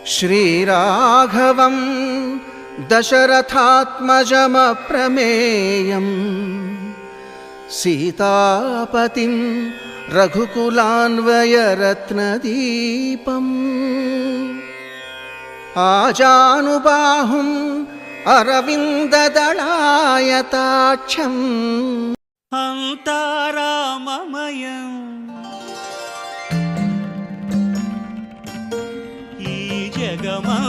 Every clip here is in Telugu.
శ్రీరాఘవం దశరథాత్మజమప్రమేయం సీతాపతిం రఘుకులాన్వయరత్నదీపం ఆజానుబాహుం అరవిందదళాయతాక్షం అంతారామమయం ఈ జగమంతారామమయం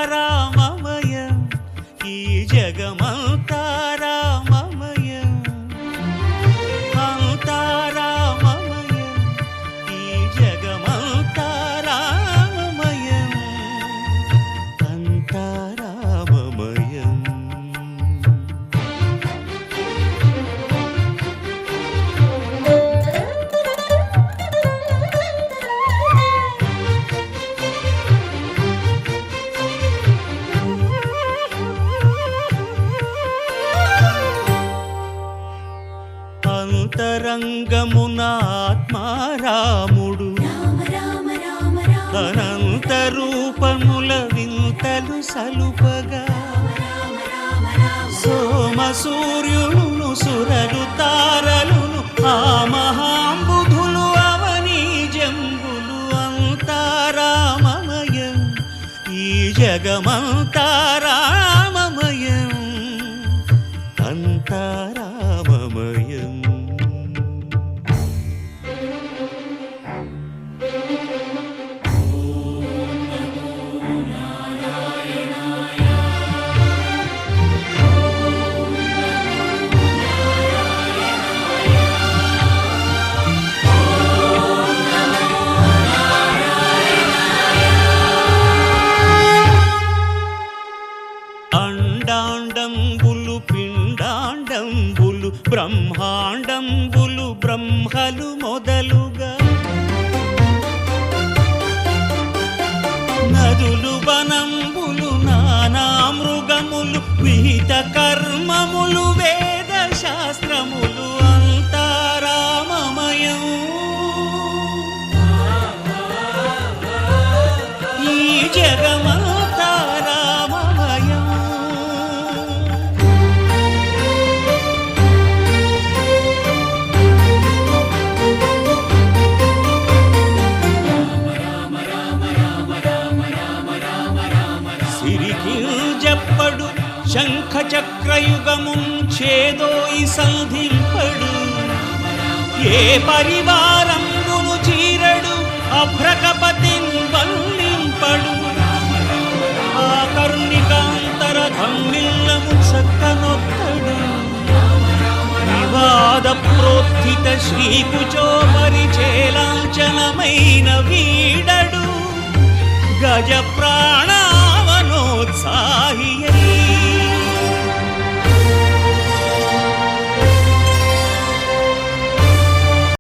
అంతారామమయం ఈ జగమంతారామమయం అంతారామమయం ఈ జగమంతారామమయం అంతారామమయం. అంతరంగమున ఆత్మారాముడు అనంత రూపముల వింతలు సలుపగా సోమ సూర్యులను సురలు తారలును ఆ మహాంబుధులు అవనీ జంబులు అంతారామమయం ఈ జగమంతారామమయం అంతారామమయం. అండాండంబులు పిండాండంబులు బ్రహ్మాండంబులు బ్రహ్మలు మొదలుగా నదులు వనంబులు నానా మృగములు విహిత కర్మములు వేద శాస్త్రములు అంతారామమయం ఈ జగమంతారామమయం. సిరికింజప్పడు శంఖ చక్రయుగముం చేదోయి సంధింపడు ఏ పరివారంబును చీరడు అభ్రకపతిన్ వల్లింపడు ఆ కరుణికాంతర ధమ్మిల్లము చక్కనొక్కడు వివాద ప్రోత్థిత శ్రీకుచో పరిచేలాంఛనమైన వీడడు గజ ప్రాణావనోత్సాహి